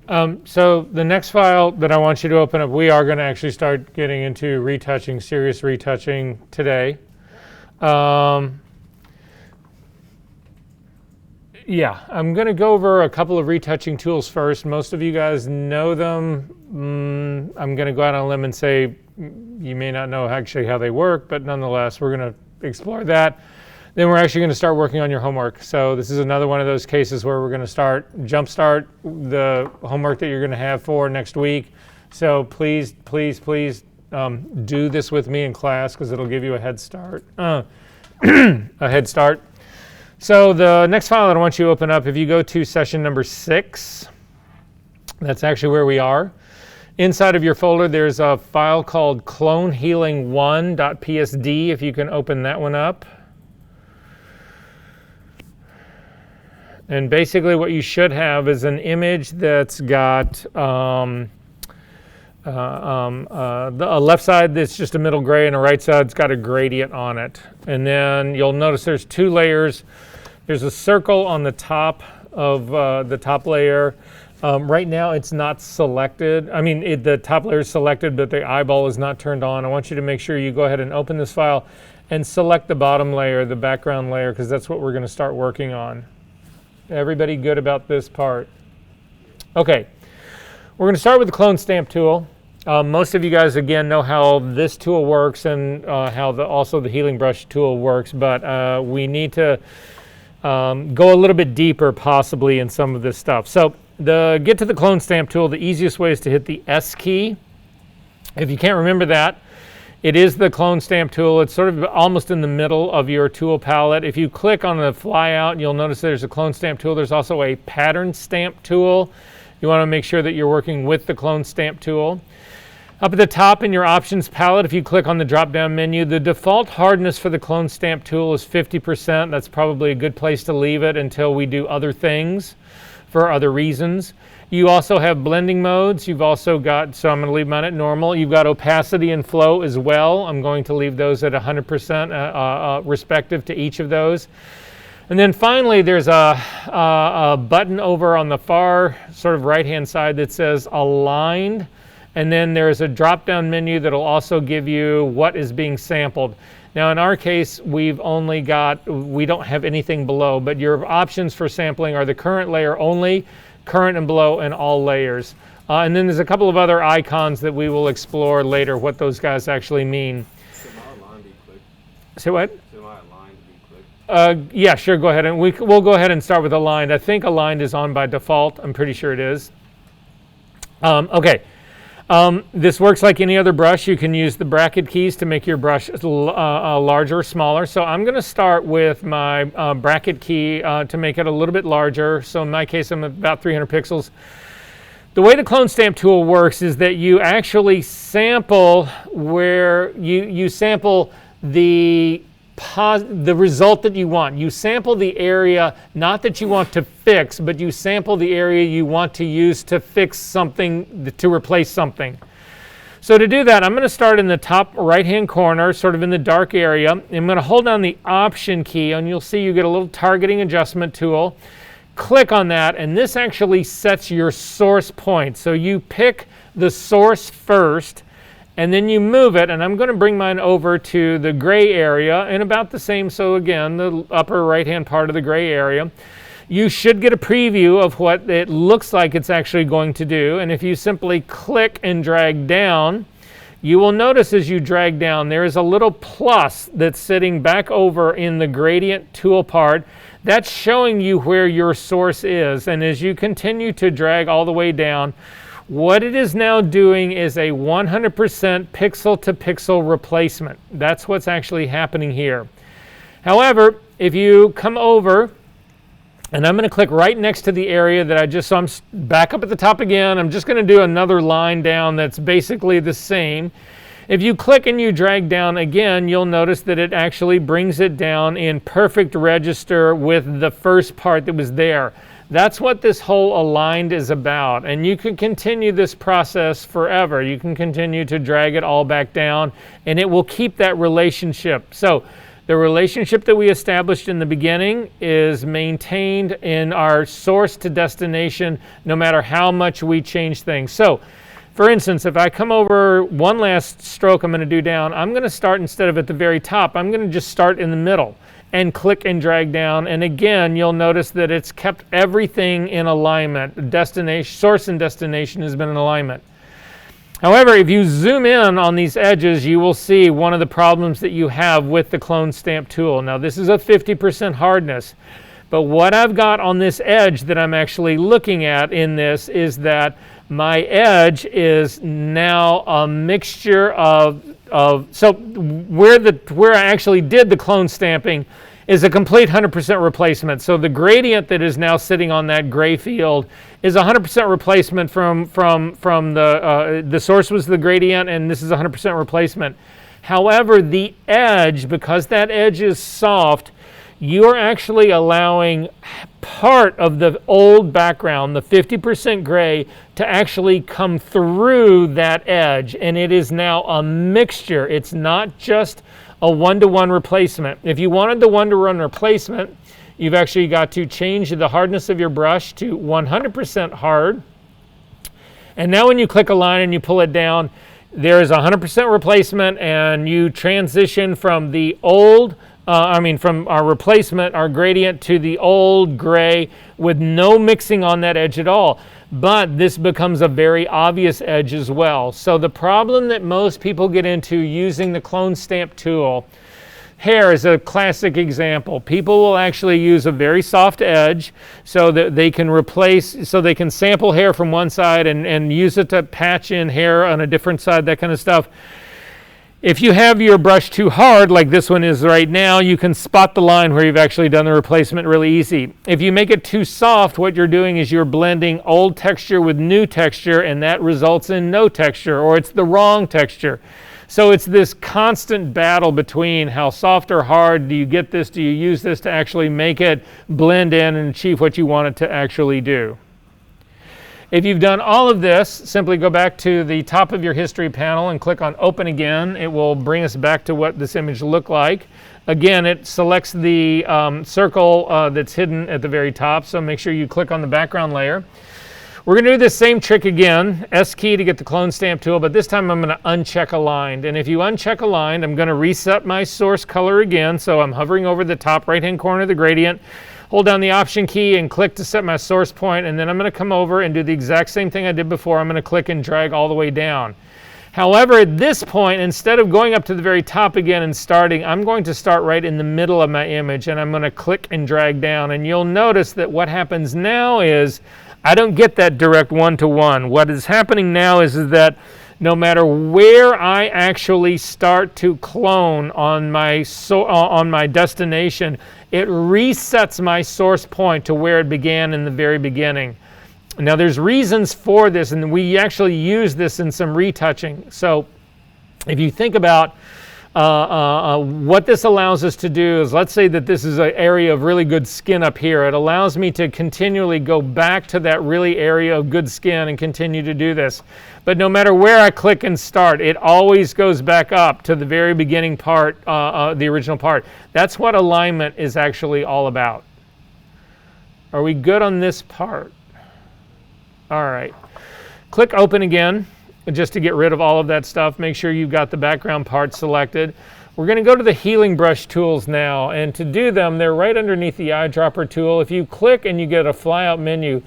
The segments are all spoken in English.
So the next file that I want you to open up, we are going to actually start getting into retouching, serious retouching today. Yeah, I'm going to go over a couple of retouching tools first. Most of you guys know them. I'm going to go out on a limb and say you may not know actually how they work, but nonetheless, we're going to explore that. Then we're actually going to start working on your homework. So this is another one of those cases where we're going to jumpstart the homework that you're going to have for next week. So please do this with me in class because it'll give you a head start. A head start. So the next file that I want you to open up, if you go to session number 6, that's actually where we are. Inside of your folder, there's a file called clonehealing1.psd, if you can open that one up. And basically what you should have is an image that's got the left side that's just a middle gray and the right side's got a gradient on it. And then you'll notice there's 2 layers. There's a circle on the top of the top layer. Right now it's not selected. I mean, the top layer is selected, but the eyeball is not turned on. I want you to make sure you go ahead and open this file and select the bottom layer, the background layer, because that's what we're going to start working on. Everybody good about this part? Okay, we're going to start with the clone stamp tool. Most of you guys, again, know how this tool works and how also the healing brush tool works, but we need to go a little bit deeper possibly in some of this stuff. So get to the clone stamp tool, the easiest way is to hit the S key. If you can't remember that, it is the clone stamp tool. It's sort of almost in the middle of your tool palette. If you click on the flyout, you'll notice there's a clone stamp tool. There's also a pattern stamp tool. You want to make sure that you're working with the clone stamp tool. Up at the top in your options palette, if you click on the drop-down menu, the default hardness for the clone stamp tool is 50%. That's probably a good place to leave it until we do other things for other reasons. You also have blending modes. You've also got, so I'm going to leave mine at normal. You've got opacity and flow as well. I'm going to leave those at 100% respective to each of those. And then finally, there's a button over on the far sort of right-hand side that says aligned. And then there's a drop-down menu that'll also give you what is being sampled. Now in our case, we don't have anything below, but your options for sampling are the current layer only, current and below, and all layers. And then there's a couple of other icons that we will explore later, what those guys actually mean. Should my aligned be clicked? Say what? Should my aligned be clicked? Yeah, sure, go ahead. And we'll go ahead and start with aligned. I think aligned is on by default. I'm pretty sure it is. Okay. This works like any other brush. You can use the bracket keys to make your brush larger or smaller. So I'm going to start with my bracket key to make it a little bit larger. So in my case, I'm about 300 pixels. The way the clone stamp tool works is that you actually sample where you sample the result that you want. You sample the area, not that you want to fix, but you sample the area you want to use to fix something, to replace something. So to do that, I'm going to start in the top right-hand corner, sort of in the dark area. I'm going to hold down the Option key, and you'll see you get a little targeting adjustment tool. Click on that, and this actually sets your source point. So you pick the source first, and then you move it, and I'm going to bring mine over to the gray area, and about the same, so again, the upper right-hand part of the gray area. You should get a preview of what it looks like it's actually going to do, and if you simply click and drag down, you will notice as you drag down, there is a little plus that's sitting back over in the gradient tool part. That's showing you where your source is, and as you continue to drag all the way down, what it is now doing is a 100% pixel-to-pixel replacement. That's what's actually happening here. However, if you come over, and I'm going to click right next to the area that so I'm back up at the top again. I'm just going to do another line down that's basically the same. If you click and you drag down again, you'll notice that it actually brings it down in perfect register with the first part that was there. That's what this whole aligned is about, and you can continue this process forever. You can continue to drag it all back down, and it will keep that relationship. So The relationship that we established in the beginning is maintained in our source to destination no matter how much we change things. So, for instance, if I come over one last stroke I'm going to do down, I'm going to start instead of at the very top, I'm going to just start in the middle and click and drag down. And again, you'll notice that it's kept everything in alignment. Destination, source and destination has been in alignment. However, if you zoom in on these edges, you will see one of the problems that you have with the clone stamp tool. Now, this is a 50% hardness, but what I've got on this edge that I'm actually looking at in this is that my edge is now a mixture of so where I actually did the clone stamping is a complete 100% replacement. So the gradient that is now sitting on that gray field is 100% replacement from the source was the gradient, and this is 100% replacement. However, the edge, because that edge is soft, you're actually allowing part of the old background, the 50% gray, to actually come through that edge, and it is now a mixture. It's not just a one-to-one replacement. If you wanted the one-to-one replacement, you've actually got to change the hardness of your brush to 100% hard, and now when you click a line and you pull it down, there is 100% replacement, and you transition from the old from our replacement, our gradient, to the old gray with no mixing on that edge at all. But this becomes a very obvious edge as well. So the problem that most people get into using the clone stamp tool, hair is a classic example. People will actually use a very soft edge so that they can they can sample hair from one side and use it to patch in hair on a different side, that kind of stuff. If you have your brush too hard, like this one is right now, you can spot the line where you've actually done the replacement really easy. If you make it too soft, what you're doing is you're blending old texture with new texture, and that results in no texture, or it's the wrong texture. So it's this constant battle between how soft or hard do you get this, do you use this to actually make it blend in and achieve what you want it to actually do. If you've done all of this, simply go back to the top of your history panel and click on Open again. It will bring us back to what this image looked like. Again, it selects the circle that's hidden at the very top, so make sure you click on the background layer. We're going to do this same trick again, S key to get the clone stamp tool, but this time I'm going to uncheck aligned. And if you uncheck aligned, I'm going to reset my source color again, so I'm hovering over the top right-hand corner of the gradient. Hold down the Option key and click to set my source point, and then I'm going to come over and do the exact same thing I did before. I'm going to click and drag all the way down. However, at this point, instead of going up to the very top again and starting, I'm going to start right in the middle of my image, and I'm going to click and drag down. And you'll notice that what happens now is I don't get that direct one-to-one. What is happening now is that no matter where I actually start to clone on my destination, it resets my source point to where it began in the very beginning. Now there's reasons for this, and we actually use this in some retouching. So if you think about what this allows us to do is, let's say that this is an area of really good skin up here. It allows me to continually go back to that really area of good skin and continue to do this. But no matter where I click and start, it always goes back up to the very beginning part, the original part. That's what alignment is actually all about. Are we good on this part? All right. Click Open again, just to get rid of all of that stuff. Make sure you've got the background part selected. We're going to go to the healing brush tools now, and to do them, they're right underneath the eyedropper tool. If you click and you get a flyout menu,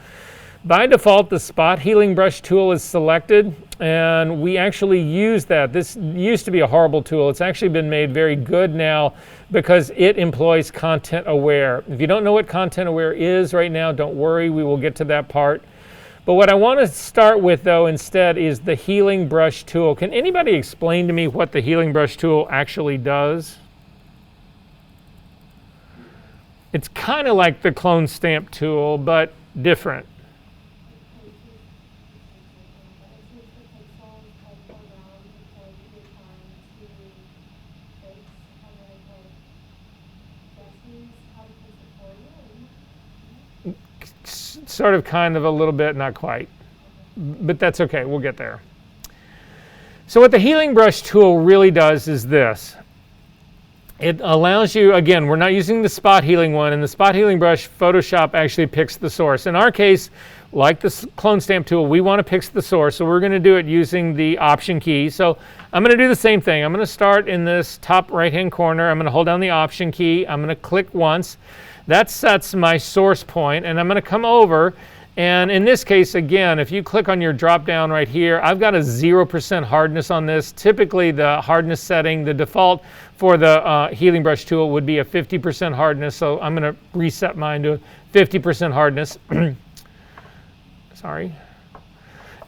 by default the spot healing brush tool is selected, and we actually use that. This used to be a horrible tool. It's actually been made very good now because it employs content aware. If you don't know what content aware is right now, don't worry, we will get to that part. But what I want to start with, though, instead is the healing brush tool. Can anybody explain to me what the healing brush tool actually does? It's kind of like the clone stamp tool, but different. Sort of, kind of, a little bit, not quite. But that's okay, we'll get there. So what the healing brush tool really does is this. it allows you, again, we're not using the spot healing one, and the spot healing brush, Photoshop actually picks the source. In our case, like the clone stamp tool, we want to pick the source, so we're going to do it using the Option key. So I'm going to do the same thing. I'm going to start in this top right-hand corner. I'm going to hold down the Option key. I'm going to click once. That sets my source point, and I'm going to come over. And in this case, again, if you click on your drop down right here, I've got a 0% hardness on this. Typically, the hardness setting, the default for the healing brush tool would be a 50% hardness. So I'm going to reset mine to 50% hardness. Sorry.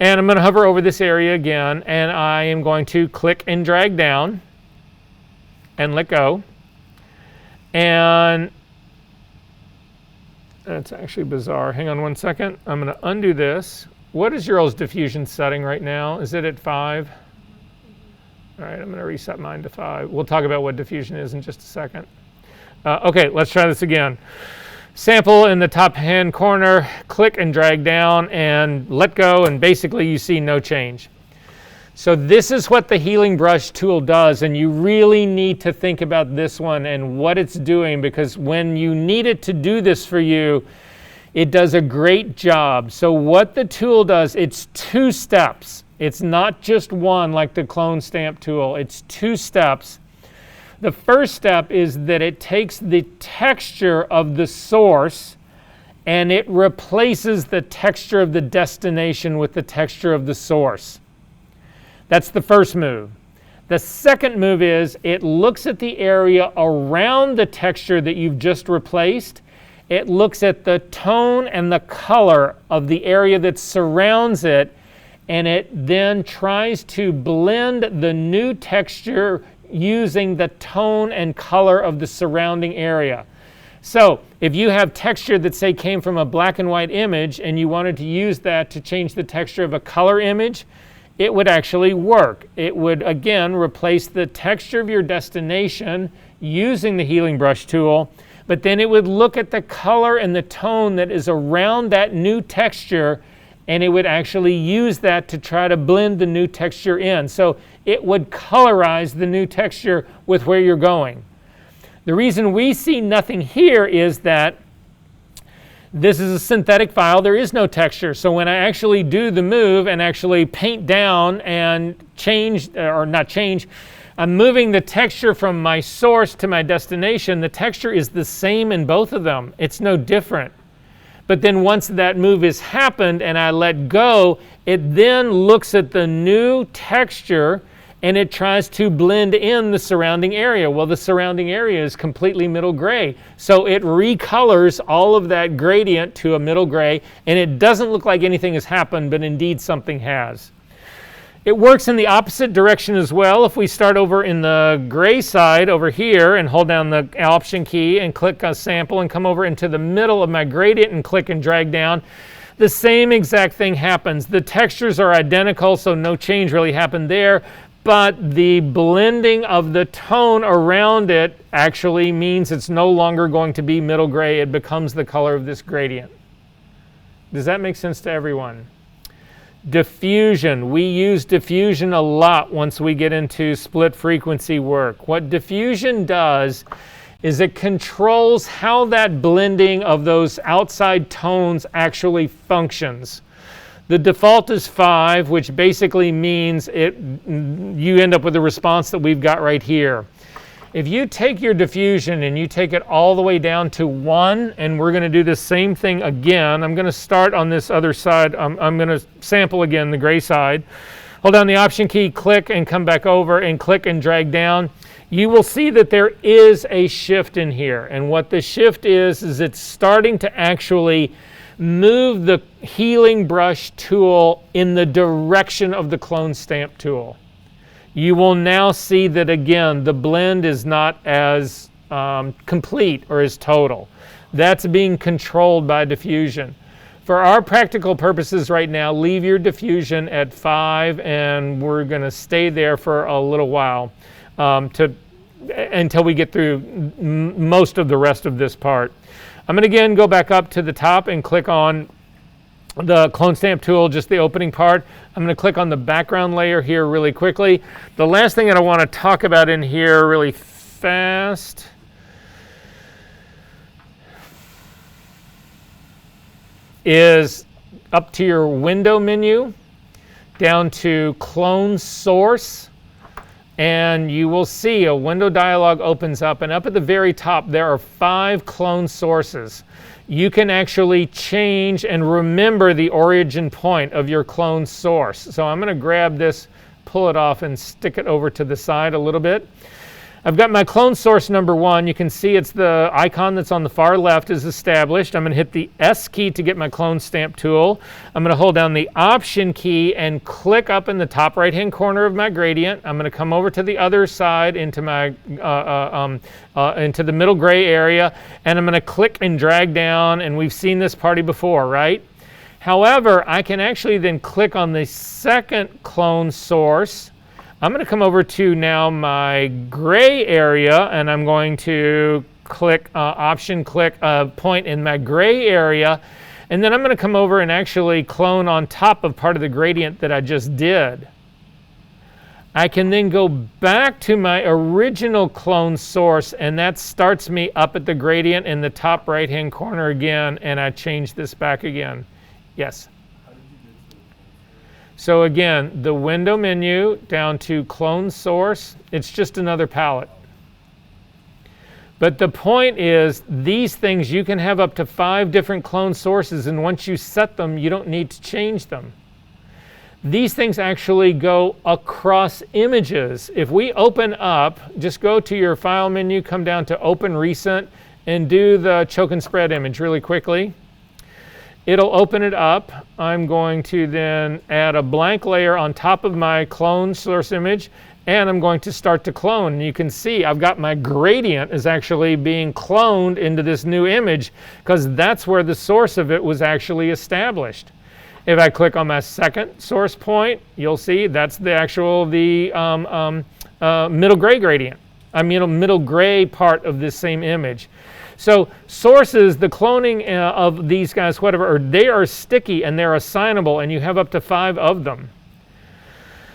And I'm going to hover over this area again, and I am going to click and drag down and let go. And that's actually bizarre. Hang on one second. I'm going to undo this. What is your all's diffusion setting right now? Is it at 5? All right, I'm going to reset mine to 5. We'll talk about what diffusion is in just a second. Okay, let's try this again. Sample in the top hand corner, click and drag down and let go, and basically you see no change. So this is what the healing brush tool does, and you really need to think about this one and what it's doing, because when you need it to do this for you, it does a great job. So what the tool does, it's 2 steps. It's not just one like the clone stamp tool. It's 2 steps. The first step is that it takes the texture of the source and it replaces the texture of the destination with the texture of the source. That's the first move. The second move is it looks at the area around the texture that you've just replaced. It looks at the tone and the color of the area that surrounds it, and it then tries to blend the new texture using the tone and color of the surrounding area. So if you have texture that, say, came from a black and white image and you wanted to use that to change the texture of a color image, it would actually work. It would, again, replace the texture of your destination using the healing brush tool, but then it would look at the color and the tone that is around that new texture, and it would actually use that to try to blend the new texture in. So it would colorize the new texture with where you're going. The reason we see nothing here is that this is a synthetic file. There is no texture. So when I actually do the move and actually paint down and change, or not change, I'm moving the texture from my source to my destination. The texture is the same in both of them. It's no different. But then once that move has happened and I let go, it then looks at the new texture and it tries to blend in the surrounding area. Well, the surrounding area is completely middle gray. So it recolors all of that gradient to a middle gray, and it doesn't look like anything has happened, but indeed something has. It works in the opposite direction as well. If we start over in the gray side over here and hold down the Option key and click a sample and come over into the middle of my gradient and click and drag down, the same exact thing happens. The textures are identical, so no change really happened there, but the blending of the tone around it actually means it's no longer going to be middle gray. It becomes the color of this gradient. Does that make sense to everyone? Diffusion. We use diffusion a lot once we get into split frequency work. What diffusion does is it controls how that blending of those outside tones actually functions. The default is 5, which basically means you end up with the response that we've got right here. If you take your diffusion and you take it all the way down to 1, and we're going to do the same thing again. I'm going to start on this other side. I'm going to sample again the gray side. Hold down the Option key, click, and come back over and click and drag down. You will see that there is a shift in here. And what the shift is it's starting to actually move the healing brush tool in the direction of the clone stamp tool. You will now see that, again, the blend is not as complete or as total. That's being controlled by diffusion. For our practical purposes right now, leave your diffusion at 5, and we're going to stay there for a little while until we get through most of the rest of this part. I'm going to again go back up to the top and click on the clone stamp tool, just the opening part. I'm going to click on the background layer here really quickly. The last thing that I want to talk about in here really fast. Is up to your window menu, down to clone source, and you will see a window dialog opens up, and up at the very top there are 5 clone sources. You can actually change and remember the origin point of your clone source. So I'm going to grab this, pull it off, and stick it over to the side a little bit. I've got my clone source number 1. You can see it's the icon that's on the far left is established. I'm going to hit the S key to get my clone stamp tool. I'm going to hold down the Option key and click up in the top right hand corner of my gradient. I'm going to come over to the other side into my into the middle gray area, and I'm going to click and drag down, and we've seen this party before, right? However, I can actually then click on the second clone source. I'm going to come over to now my gray area, and I'm going to click Option click point in my gray area, and then I'm going to come over and actually clone on top of part of the gradient that I just did. I can then go back to my original clone source, and that starts me up at the gradient in the top right hand corner again, and I change this back again. Yes? So again, the window menu down to clone source, it's just another palette. But the point is, these things, you can have up to 5 different clone sources, and once you set them, you don't need to change them. These things actually go across images. If we open up, just go to your file menu, come down to open recent, and do the choke and spread image really quickly. It'll open it up. I'm going to then add a blank layer on top of my clone source image, and I'm going to start to clone. And you can see I've got my gradient is actually being cloned into this new image because that's where the source of it was actually established. If I click on my second source point, you'll see that's the actual middle gray gradient. I mean, middle gray part of this same image. So sources, the cloning of these guys, whatever, they are sticky and they're assignable, and you have up to 5 of them.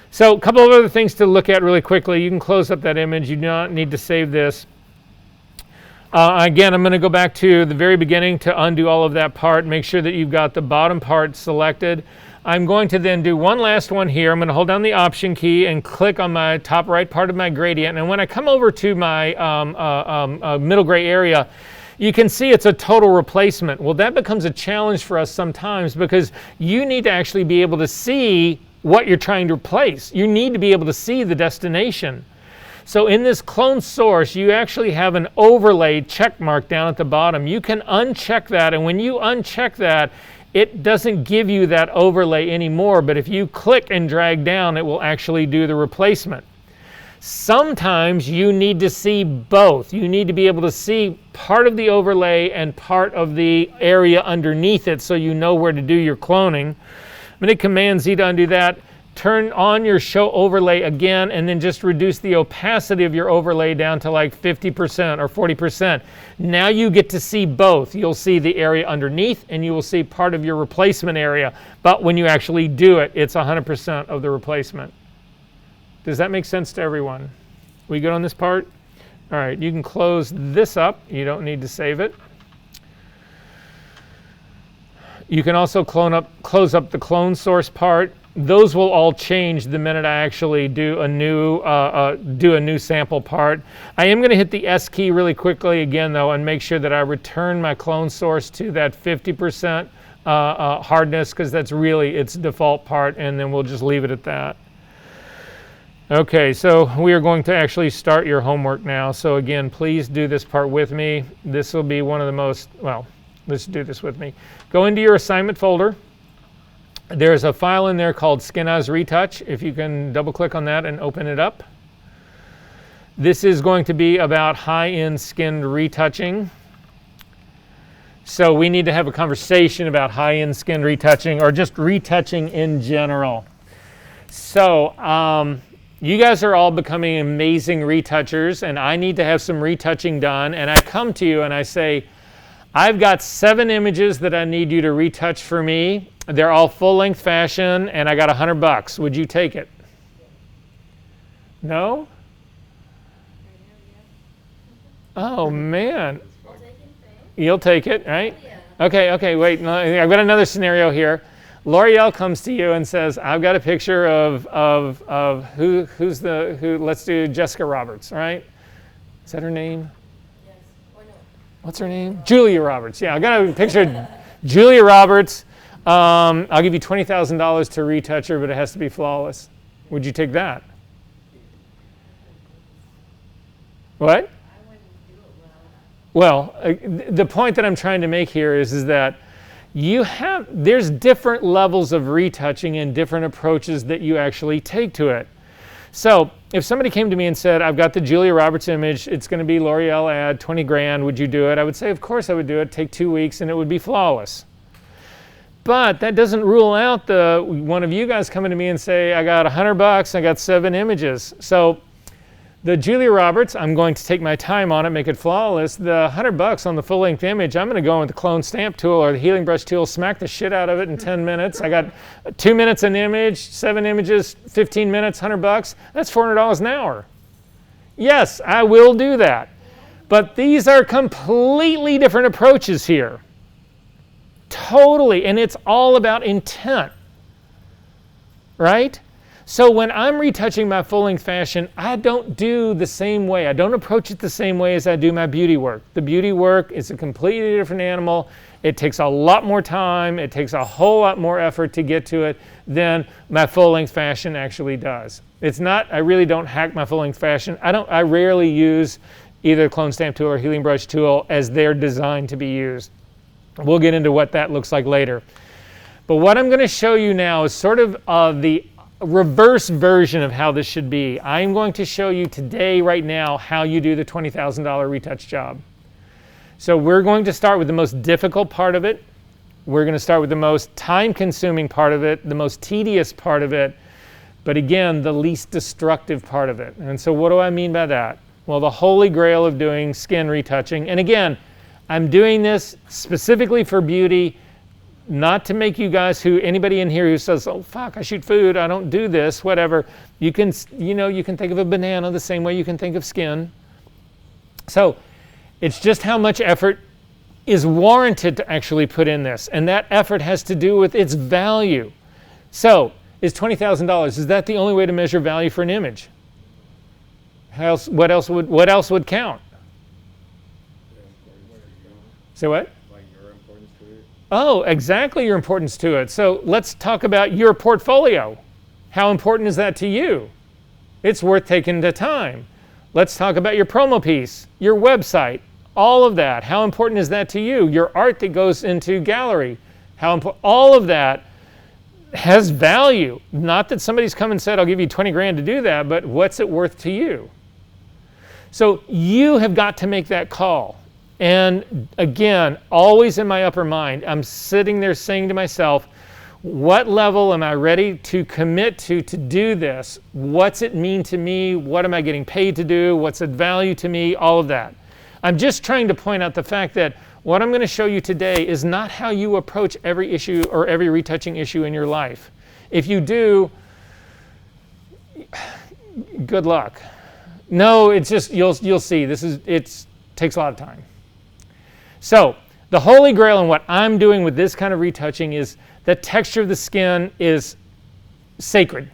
So a couple of other things to look at really quickly. You can close up that image. You do not need to save this. Again, I'm going to go back to the very beginning to undo all of that part. Make sure that you've got the bottom part selected. I'm going to then do one last one here. I'm going to hold down the Option key and click on my top right part of my gradient. And when I come over to my middle gray area, you can see it's a total replacement. Well, that becomes a challenge for us sometimes because you need to actually be able to see what you're trying to replace. You need to be able to see the destination. So in this clone source, you actually have an overlay check mark down at the bottom. You can uncheck that, and when you uncheck that, it doesn't give you that overlay anymore, but if you click and drag down, it will actually do the replacement. Sometimes you need to see both. You need to be able to see part of the overlay and part of the area underneath it so you know where to do your cloning. I'm going to hit Command Z to undo that. Turn on your show overlay again, and then just reduce the opacity of your overlay down to like 50% or 40%. Now you get to see both. You'll see the area underneath, and you will see part of your replacement area. But when you actually do it, it's 100% of the replacement. Does that make sense to everyone? We good on this part? All right, you can close this up. You don't need to save it. You can also close up the clone source part. Those will all change the minute I actually do a new sample part. I am going to hit the S key really quickly again though, and make sure that I return my clone source to that 50% hardness, because that's really its default part, and then we'll just leave it at that. Okay, so we are going to actually start your homework now. So again, please do this part with me. This will be one of the most, well, let's do this with me. Go into your assignment folder. There's a file in there called Skin Eyes Retouch. If you can double click on that and open it up. This is going to be about high-end skin retouching. So we need to have a conversation about high-end skin retouching, or just retouching in general. So you guys are all becoming amazing retouchers, and I need to have some retouching done. And I come to you and I say, I've got 7 images that I need you to retouch for me. They're all full-length fashion, and I got $100. Would you take it? No? Oh, man. I'll take it. You'll take it, right? Yeah. Okay, wait. No, I've got another scenario here. L'Oreal comes to you and says, I've got a picture of who, let's do Jessica Roberts, right? Is that her name? Yes. Or no. What's her name? Julia Roberts. Yeah, I got a picture of Julia Roberts. I'll give you $20,000 to retouch her, but it has to be flawless. Would you take that? What? I wouldn't do it well. Well, the point that I'm trying to make here is that there's different levels of retouching and different approaches that you actually take to it. So if somebody came to me and said, I've got the Julia Roberts image, it's going to be L'Oreal ad, 20 grand, would you do it? I would say, of course I would do it, take 2 weeks, and it would be flawless. But that doesn't rule out one of you guys coming to me and say, I got $100, I got 7 images. So the Julia Roberts, I'm going to take my time on it, make it flawless. The $100 on the full-length image, I'm going to go with the clone stamp tool or the healing brush tool, smack the shit out of it in 10 minutes. I got 2 minutes an image, 7 images, 15 minutes, $100. That's $400 an hour. Yes, I will do that. But these are completely different approaches here. Totally, and it's all about intent, right? So when I'm retouching my full-length fashion, I don't do the same way. I don't approach it the same way as I do my beauty work. The beauty work is a completely different animal. It takes a lot more time. It takes a whole lot more effort to get to it than my full-length fashion actually does. It's not, I really don't hack my full-length fashion. I rarely use either clone stamp tool or healing brush tool as they're designed to be used. We'll get into what that looks like later. But what I'm going to show you now is sort of the reverse version of how this should be. I'm going to show you today, right now, how you do the $20,000 retouch job. So we're going to start with the most difficult part of it. We're going to start with the most time-consuming part of it, the most tedious part of it, but again, the least destructive part of it. And so what do I mean by that? Well, the holy grail of doing skin retouching, and again, I'm doing this specifically for beauty, not to make you guys anybody in here who says, oh fuck, I shoot food, I don't do this, whatever. You can think of a banana the same way you can think of skin. So it's just how much effort is warranted to actually put in this. And that effort has to do with its value. So is $20,000, is that the only way to measure value for an image? What else would count? Say what? Like your importance to it. Oh, exactly, your importance to it. So let's talk about your portfolio. How important is that to you? It's worth taking the time. Let's talk about your promo piece, your website, all of that. How important is that to you? Your art that goes into gallery. All of that has value. Not that somebody's come and said, I'll give you 20 grand to do that, but what's it worth to you? So you have got to make that call. And again, always in my upper mind, I'm sitting there saying to myself, what level am I ready to commit to do this? What's it mean to me? What am I getting paid to do? What's it value to me? All of that. I'm just trying to point out the fact that what I'm going to show you today is not how you approach every issue or every retouching issue in your life. If you do, good luck. No, it's just, you'll see, it takes a lot of time. So the holy grail in what I'm doing with this kind of retouching is the texture of the skin is sacred.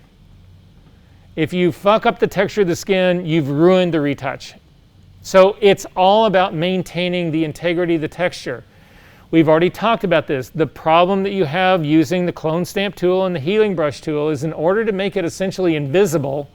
If you fuck up the texture of the skin, you've ruined the retouch. So it's all about maintaining the integrity of the texture. We've already talked about this. The problem that you have using the clone stamp tool and the healing brush tool is in order to make it essentially invisible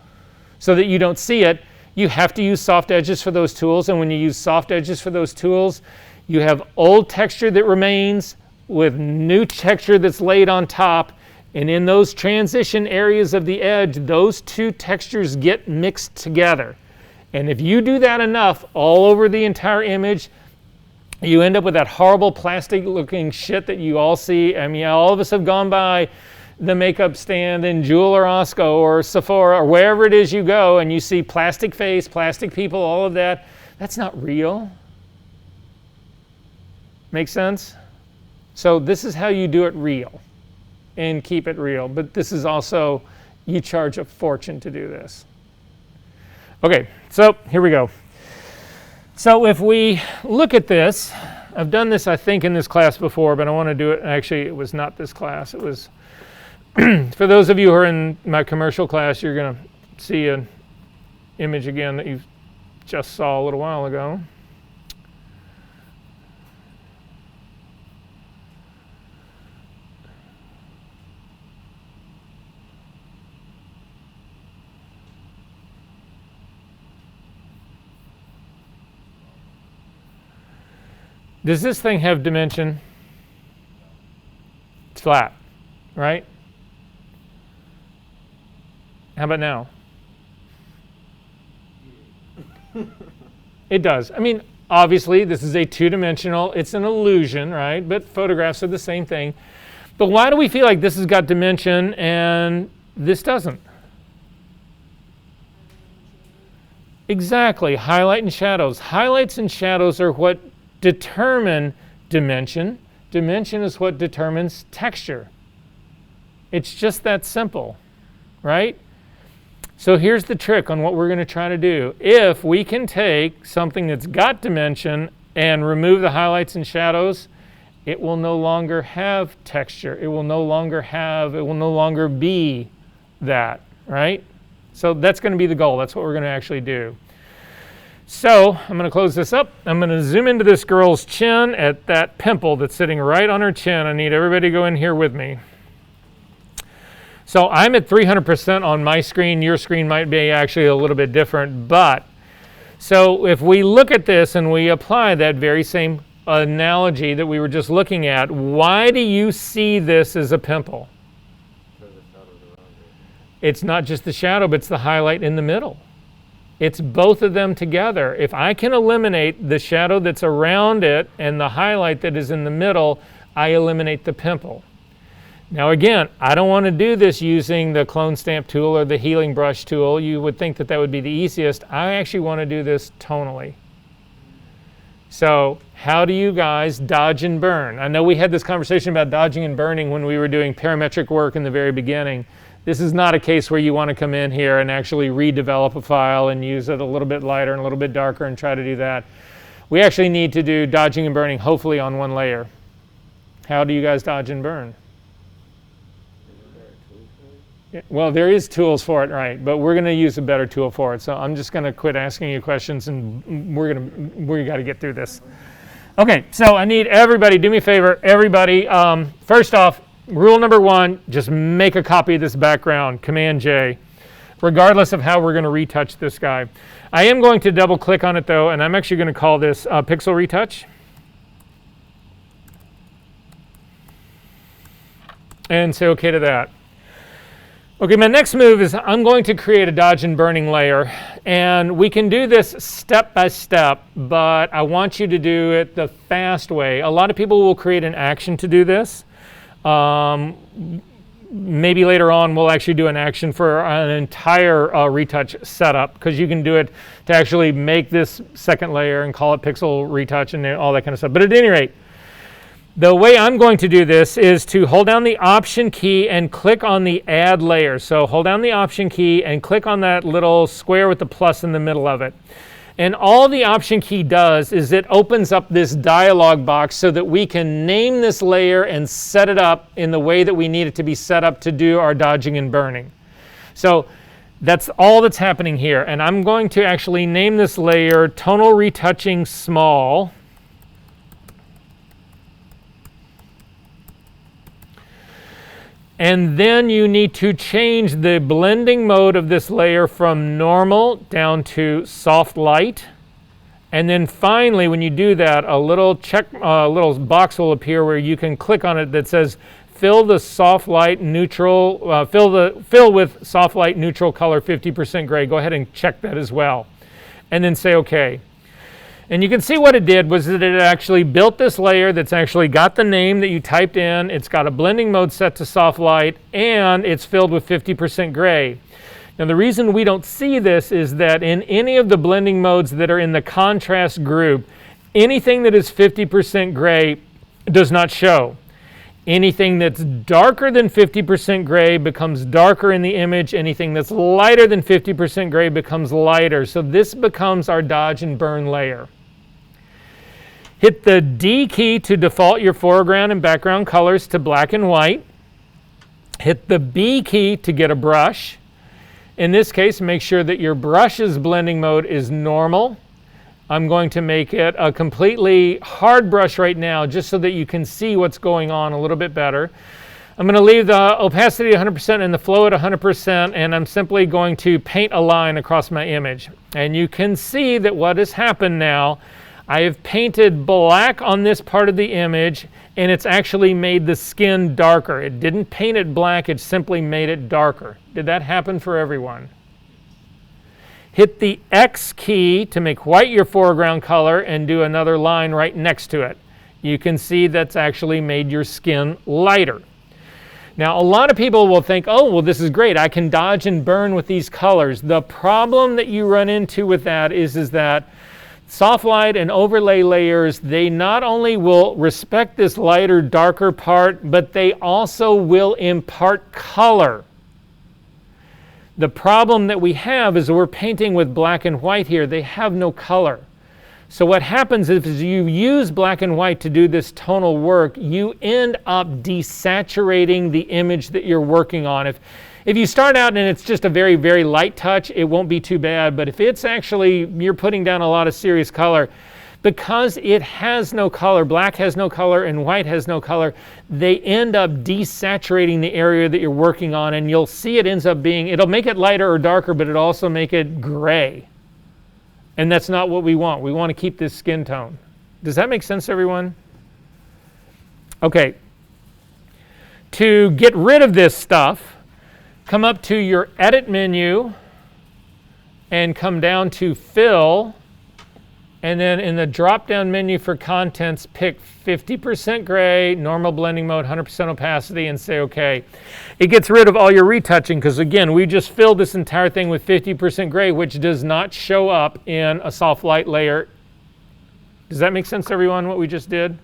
so that you don't see it, you have to use soft edges for those tools. And when you use soft edges for those tools, you have old texture that remains with new texture that's laid on top. And in those transition areas of the edge, those two textures get mixed together. And if you do that enough all over the entire image, you end up with that horrible plastic looking shit that you all see. I mean, all of us have gone by the makeup stand in Jewel or Osco or Sephora or wherever it is you go and you see plastic face, plastic people, all of that. That's not real. Make sense? So this is how you do it real and keep it real. But this is also, you charge a fortune to do this. Okay, so here we go. So if we look at this, I've done this, I think, in this class before, but I want to do it. Actually, it was not this class. It was, for those of you who are in my commercial class, you're going to see an image again that you just saw a little while ago. Does this thing have dimension? It's flat, right? How about now? It does. I mean, obviously, this is a two-dimensional. It's an illusion, right? But photographs are the same thing. But why do we feel like this has got dimension and this doesn't? Exactly. Highlight and shadows. Highlights and shadows are what determine dimension. Dimension is what determines texture. It's just that simple, right? So here's the trick on what we're going to try to do. If we can take something that's got dimension and remove the highlights and shadows, it will no longer have texture. It will no longer be that, right? So that's going to be the goal. That's what we're going to actually do. So I'm going to close this up. I'm going to zoom into this girl's chin at that pimple that's sitting right on her chin. I need everybody to go in here with me. So I'm at 300% on my screen. Your screen might be actually a little bit different. But so if we look at this and we apply that very same analogy that we were just looking at, why do you see this as a pimple? It's not just the shadow, but it's the highlight in the middle. It's both of them together. If I can eliminate the shadow that's around it and the highlight that is in the middle, I eliminate the pimple. Now again, I don't want to do this using the clone stamp tool or the healing brush tool. You would think that that would be the easiest. I actually want to do this tonally. So how do you guys dodge and burn? I know we had this conversation about dodging and burning when we were doing parametric work in the very beginning. This is not a case where you want to come in here and actually redevelop a file and use it a little bit lighter and a little bit darker and try to do that. We actually need to do dodging and burning, hopefully on one layer. How do you guys dodge and burn? Yeah, well, there is tools for it, right? But we're going to use a better tool for it. So I'm just going to quit asking you questions, and we got to get through this. Okay, so I need everybody, do me a favor, everybody. First off, rule number one, just make a copy of this background, Command J, regardless of how we're going to retouch this guy. I am going to double click on it though, and I'm actually going to call this Pixel Retouch. And say okay to that. Okay, my next move is I'm going to create a dodge and burning layer, and we can do this step by step, but I want you to do it the fast way. A lot of people will create an action to do this. Maybe later on we'll actually do an action for an entire retouch setup, because you can do it to actually make this second layer and call it Pixel Retouch and all that kind of stuff. But at any rate, the way I'm going to do this is to hold down the Option key and click on the Add Layer. So hold down the Option key and click on that little square with the plus in the middle of it. And all the Option key does is it opens up this dialog box so that we can name this layer and set it up in the way that we need it to be set up to do our dodging and burning. So that's all that's happening here. And I'm going to actually name this layer Tonal Retouching Small. And then you need to change the blending mode of this layer from normal down to soft light. And then finally, when you do that, a little little box will appear where you can click on it that says fill the soft light neutral, fill with soft light neutral color 50% gray. Go ahead and check that as well. And then say okay. And you can see what it did was that it actually built this layer that's actually got the name that you typed in. It's got a blending mode set to soft light, and it's filled with 50% gray. Now the reason we don't see this is that in any of the blending modes that are in the contrast group, anything that is 50% gray does not show. Anything that's darker than 50% gray becomes darker in the image. Anything that's lighter than 50% gray becomes lighter. So this becomes our dodge and burn layer. Hit the D key to default your foreground and background colors to black and white. Hit the B key to get a brush. In this case, make sure that your brush's blending mode is normal. I'm going to make it a completely hard brush right now just so that you can see what's going on a little bit better. I'm going to leave the opacity at 100% and the flow at 100%, and I'm simply going to paint a line across my image. And you can see that what has happened now, I have painted black on this part of the image, and it's actually made the skin darker. It didn't paint it black, it simply made it darker. Did that happen for everyone? Hit the X key to make white your foreground color and do another line right next to it. You can see that's actually made your skin lighter. Now, a lot of people will think, oh, well, this is great. I can dodge and burn with these colors. The problem that you run into with that is that soft light and overlay layers, they not only will respect this lighter, darker part, but they also will impart color. The problem that we have is we're painting with black and white here. They have no color. So what happens is you use black and white to do this tonal work, you end up desaturating the image that you're working on. If you start out and it's just a very, very light touch, it won't be too bad. But if it's actually, you're putting down a lot of serious color, because it has no color, black has no color and white has no color, they end up desaturating the area that you're working on, and you'll see it ends up being, it'll make it lighter or darker, but it'll also make it gray. And that's not what we want. We want to keep this skin tone. Does that make sense, everyone? Okay. To get rid of this stuff, come up to your Edit menu and come down to Fill. And then in the drop-down menu for Contents, pick 50% gray, normal blending mode, 100% opacity, and say OK. It gets rid of all your retouching because, again, we just filled this entire thing with 50% gray, which does not show up in a soft light layer. Does that make sense, everyone, what we just did?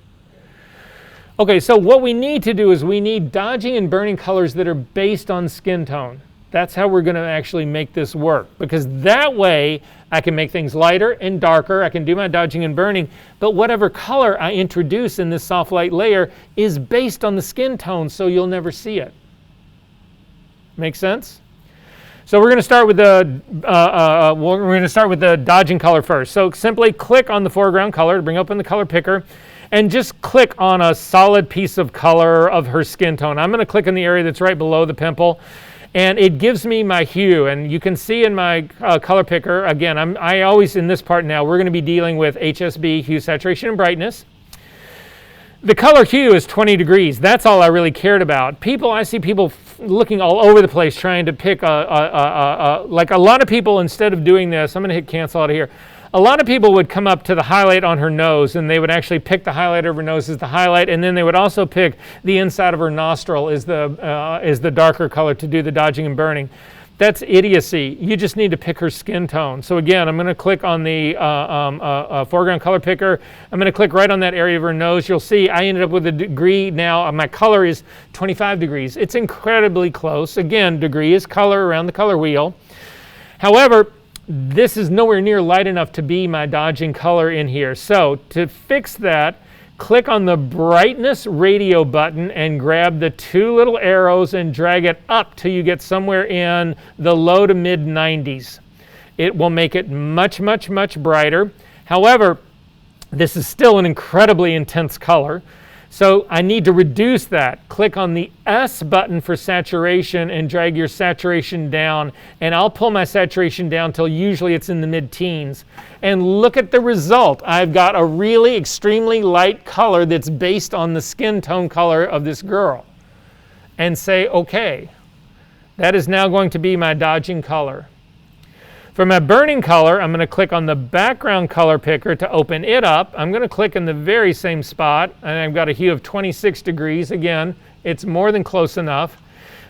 OK, so what we need to do is we need dodging and burning colors that are based on skin tone. That's how we're going to actually make this work, because that way I can make things lighter and darker. I can do my dodging and burning, but whatever color I introduce in this soft light layer is based on the skin tone, so you'll never see it. Make sense? So we're going to start with the dodging color first. So simply click on the foreground color to bring open the color picker, and just click on a solid piece of color of her skin tone. I'm going to click in the area that's right below the pimple. And it gives me my hue, and you can see in my color picker, again, I always, in this part now, we're going to be dealing with HSB, hue, saturation, and brightness. The color hue is 20 degrees. That's all I really cared about. I see people looking all over the place trying to pick like a lot of people, instead of doing this, I'm going to hit cancel out of here. A lot of people would come up to the highlight on her nose, and they would actually pick the highlight of her nose as the highlight, and then they would also pick the inside of her nostril as the darker color to do the dodging and burning. That's idiocy. You just need to pick her skin tone. So again, I'm going to click on the foreground color picker. I'm going to click right on that area of her nose. You'll see I ended up with a degree now. My color is 25 degrees. It's incredibly close. Again, degree is color around the color wheel. However, this is nowhere near light enough to be my dodging color in here. So to fix that, click on the brightness radio button and grab the two little arrows and drag it up till you get somewhere in the low to mid 90s. It will make it much, much, much brighter. However, this is still an incredibly intense color. So I need to reduce that. Click on the S button for saturation and drag your saturation down. And I'll pull my saturation down till usually it's in the mid-teens. And look at the result. I've got a really extremely light color that's based on the skin tone color of this girl. And say, okay, that is now going to be my dodging color. For my burning color, I'm going to click on the background color picker to open it up. I'm going to click in the very same spot, and I've got a hue of 26 degrees. Again, it's more than close enough.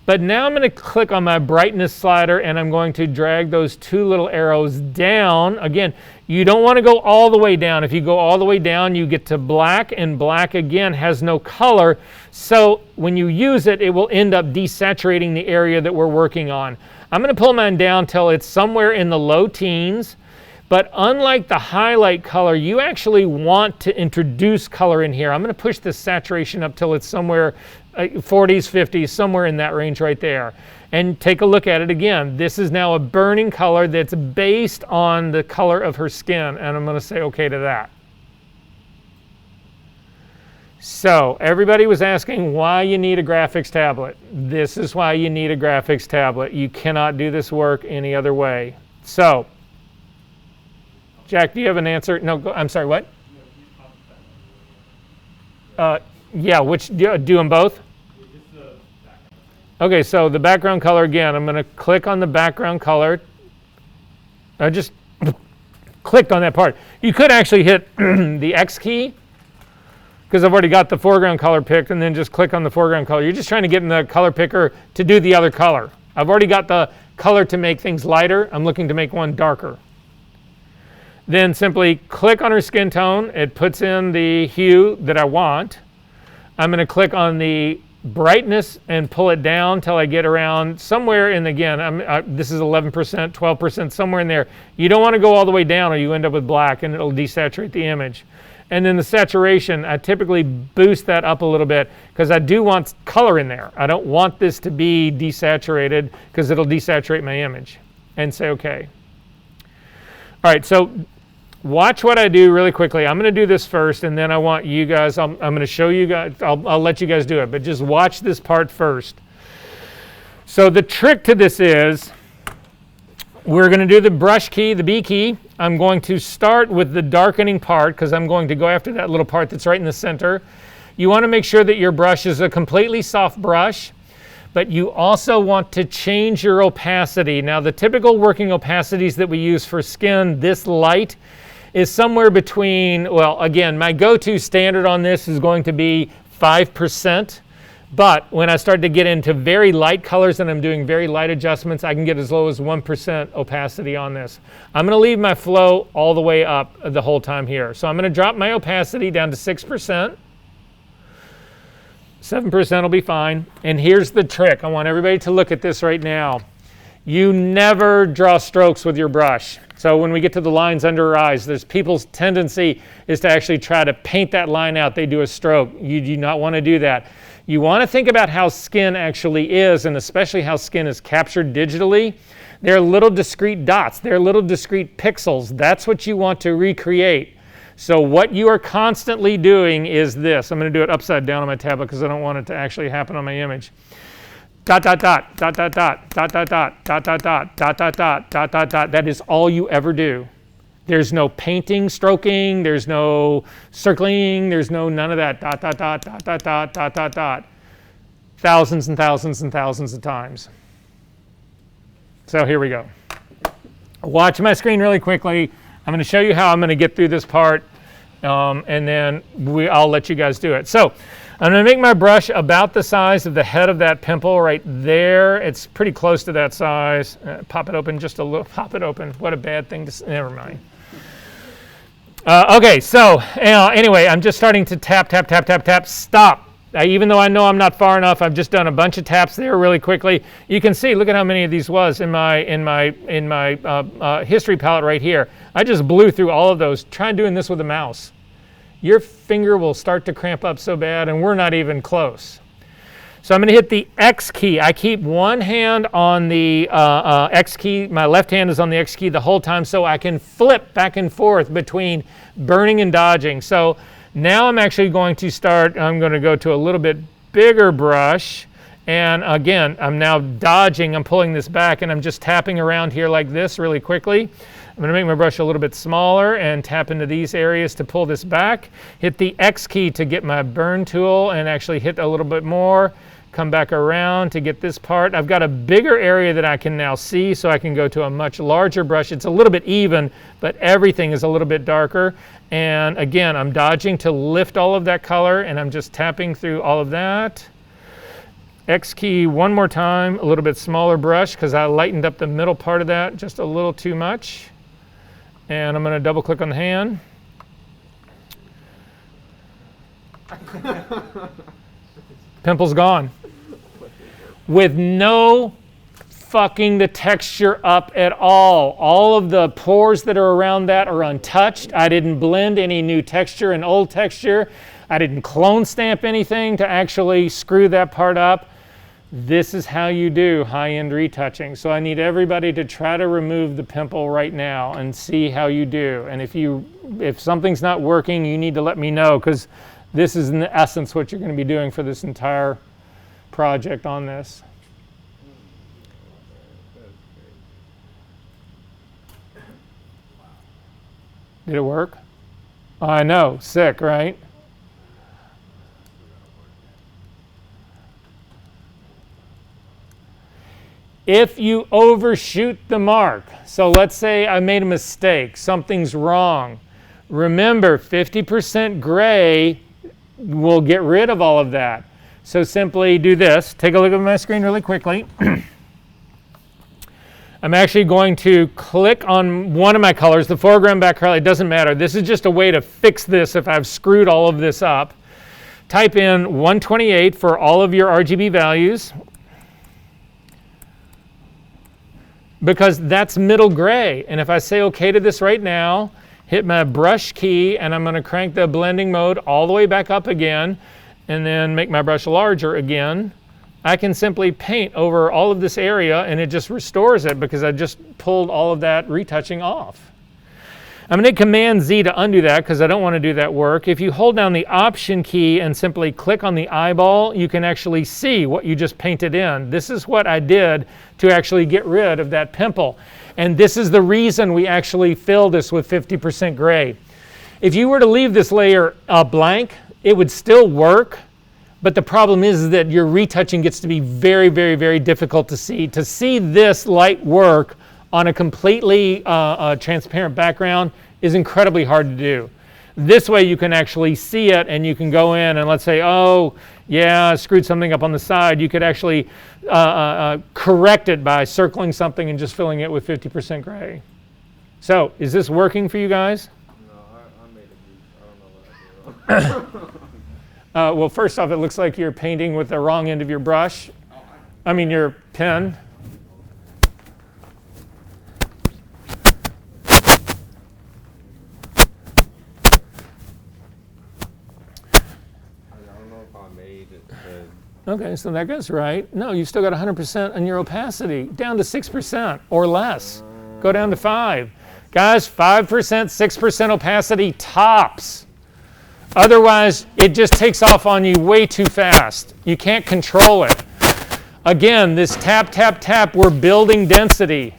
But now I'm going to click on my brightness slider, and I'm going to drag those two little arrows down. Again, you don't want to go all the way down. If you go all the way down, you get to black, and black, again, has no color. So when you use it, it will end up desaturating the area that we're working on. I'm going to pull mine down till it's somewhere in the low teens. But unlike the highlight color, you actually want to introduce color in here. I'm going to push the saturation up till it's somewhere 40s, 50s, somewhere in that range right there. And take a look at it again. This is now a burning color that's based on the color of her skin. And I'm going to say okay to that. So everybody was asking why you need a graphics tablet. This is why you need a graphics tablet. You cannot do this work any other way. So, Jack, do you have an answer? No, I'm sorry, what? Yeah, which, do them both? Okay, so the background color again, I'm going to click on the background color. I just clicked on that part. You could actually hit the X key, because I've already got the foreground color picked, and then just click on the foreground color. You're just trying to get in the color picker to do the other color. I've already got the color to make things lighter. I'm looking to make one darker. Then simply click on her skin tone. It puts in the hue that I want. I'm going to click on the brightness and pull it down till I get around somewhere in, again, this is 11%, 12%, somewhere in there. You don't want to go all the way down or you end up with black and it'll desaturate the image. And then the saturation, I typically boost that up a little bit because I do want color in there. I don't want this to be desaturated because it'll desaturate my image. And say okay. All right, so watch what I do really quickly. I'm going to do this first, and then I want you guys, I'm going to show you guys, I'll let you guys do it, but just watch this part first. So the trick to this is, we're going to do the brush key, the B key. I'm going to start with the darkening part because I'm going to go after that little part that's right in the center. You want to make sure that your brush is a completely soft brush, but you also want to change your opacity. Now the typical working opacities that we use for skin this light is somewhere between, well, again, my go-to standard on this is going to be 5%. But when I start to get into very light colors and I'm doing very light adjustments, I can get as low as 1% opacity on this. I'm going to leave my flow all the way up the whole time here. So I'm going to drop my opacity down to 6%. 7% will be fine. And here's the trick. I want everybody to look at this right now. You never draw strokes with your brush. So when we get to the lines under her eyes, there's people's tendency is to actually try to paint that line out. They do a stroke. You do not want to do that. You want to think about how skin actually is, and especially how skin is captured digitally. They're little discrete dots. They're little discrete pixels. That's what you want to recreate. So what you are constantly doing is this. I'm going to do it upside down on my tablet because I don't want it to actually happen on my image. Dot, dot, dot, dot, dot, dot, dot, dot, dot, dot, dot, dot, dot, dot, dot, dot, dot, dot. That is all you ever do. There's no painting, stroking, there's no circling, there's no none of that. Dot, dot, dot, dot, dot, dot, dot, dot, dot. Thousands and thousands and thousands of times. So here we go. Watch my screen really quickly. I'm going to show you how I'm going to get through this part, and then I'll let you guys do it. So I'm going to make my brush about the size of the head of that pimple right there. It's pretty close to that size. Pop it open just a little. Pop it open. What a bad thing to say. Never mind. Okay, so anyway, I'm just starting to tap, tap, tap, tap, tap. Stop. Even though I know I'm not far enough, I've just done a bunch of taps there really quickly. You can see, look at how many of these was in my history palette right here. I just blew through all of those. Try doing this with a mouse. Your finger will start to cramp up so bad, and we're not even close. So I'm going to hit the X key. I keep one hand on the X key. My left hand is on the X key the whole time, so I can flip back and forth between burning and dodging. So now I'm actually going to start, I'm going to go to a little bit bigger brush. And again, I'm now dodging. I'm pulling this back, and I'm just tapping around here like this really quickly. I'm going to make my brush a little bit smaller and tap into these areas to pull this back. Hit the X key to get my burn tool and actually hit a little bit more. Come back around to get this part. I've got a bigger area that I can now see, so I can go to a much larger brush. It's a little bit even, but everything is a little bit darker. And again, I'm dodging to lift all of that color, and I'm just tapping through all of that. X key one more time, a little bit smaller brush because I lightened up the middle part of that just a little too much. And I'm going to double click on the hand. Pimple's gone. With no fucking the texture up at all. All of the pores that are around that are untouched. I didn't blend any new texture and old texture. I didn't clone stamp anything to actually screw that part up. This is how you do high-end retouching. So I need everybody to try to remove the pimple right now and see how you do. And if something's not working, you need to let me know, because this is in essence what you're going to be doing for this entire project on this. Did it work? I know, sick, right? If you overshoot the mark, so let's say I made a mistake, something's wrong. Remember, 50% gray will get rid of all of that. So simply do this. Take a look at my screen really quickly. I'm actually going to click on one of my colors, the foreground, background, it doesn't matter. This is just a way to fix this if I've screwed all of this up. Type in 128 for all of your RGB values, because that's middle gray. And if I say okay to this right now, hit my brush key, and I'm going to crank the blending mode all the way back up again, and then make my brush larger again, I can simply paint over all of this area, and it just restores it because I just pulled all of that retouching off. I'm going to hit Command Z to undo that because I don't want to do that work. If you hold down the Option key and simply click on the eyeball, you can actually see what you just painted in. This is what I did to actually get rid of that pimple. And this is the reason we actually fill this with 50% gray. If you were to leave this layer blank, it would still work. But the problem is that your retouching gets to be very, very, very difficult to see. To see this light work on a completely transparent background is incredibly hard to do. This way you can actually see it, and you can go in and let's say, oh, yeah, I screwed something up on the side. You could actually correct it by circling something and just filling it with 50% gray. So is this working for you guys? No, I made a beat. I don't know what I did. Well, first off, it looks like you're painting with the wrong end of your brush. I mean, your pen. I don't know if I made it. Okay, so that goes right. No, you've still got 100% on your opacity, down to 6% or less. Go down to 5. Guys, 5%, 6% opacity tops. Otherwise, it just takes off on you way too fast. You can't control it. Again, this tap, tap, tap, we're building density.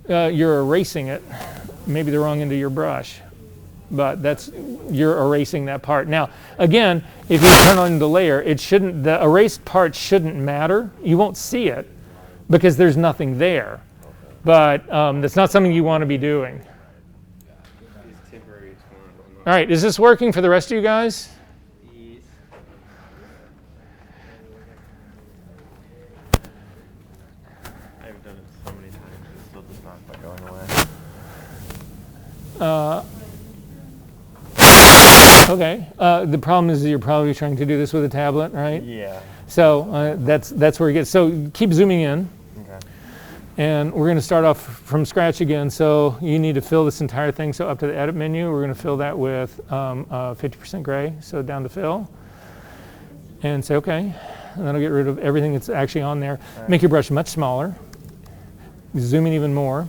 You're erasing it. Maybe the wrong end of your brush. But you're erasing that part. Now, again, if you turn on the layer, the erased part shouldn't matter. You won't see it because there's nothing there. But that's not something you want to be doing. All right, is this working for the rest of you guys? Yes. I've done it so many times, it still does not quite going away. Okay. The problem is that you're probably trying to do this with a tablet, right? Yeah. So that's where it gets. So keep zooming in. Okay. And we're going to start off from scratch again. So you need to fill this entire thing. So up to the edit menu, we're going to fill that with 50% gray. So down to fill. And say okay. And that'll get rid of everything that's actually on there. Right. Make your brush much smaller. Zoom in even more.